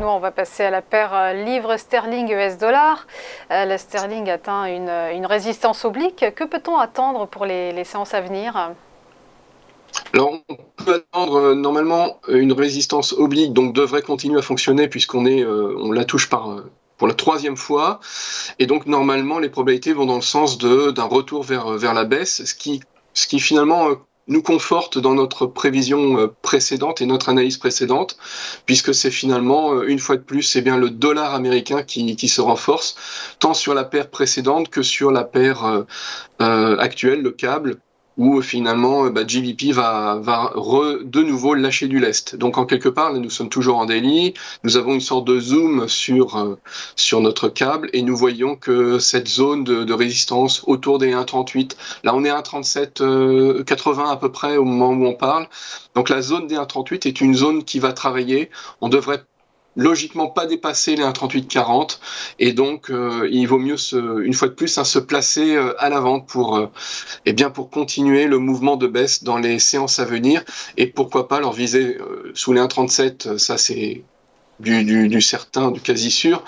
nous, on va passer à la paire livre sterling US dollar. La sterling atteint une résistance oblique. Que peut-on attendre pour les séances à venir? Alors, on peut attendre normalement une résistance oblique, donc devrait continuer à fonctionner on la touche pour la troisième fois, et donc normalement les probabilités vont dans le sens d'un retour vers la baisse, ce qui finalement nous conforte dans notre prévision précédente et notre analyse précédente, puisque c'est finalement une fois de plus, c'est bien le dollar américain qui se renforce, tant sur la paire précédente que sur la paire actuelle, le câble, où finalement GBP va de nouveau lâcher du lest. Donc en quelque part, là, nous sommes toujours en daily, nous avons une sorte de zoom sur notre câble et nous voyons que cette zone de résistance autour des 1,38, là on est à 1,3780 à peu près au moment où on parle. Donc la zone des 1,38 est une zone qui va travailler. On devrait logiquement pas dépasser les 1,3840 et donc il vaut mieux une fois de plus se placer à la vente pour continuer le mouvement de baisse dans les séances à venir et pourquoi pas leur viser sous les 1,37, ça c'est du certain, du quasi sûr.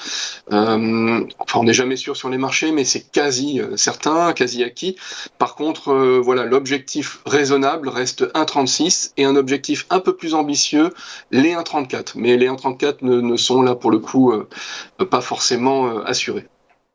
Enfin, on n'est jamais sûr sur les marchés, mais c'est quasi certain, quasi acquis. Par contre, voilà, l'objectif raisonnable reste 1,36 et un objectif un peu plus ambitieux, les 1,34. Mais les 1,34 ne sont là pour le coup pas forcément assurés.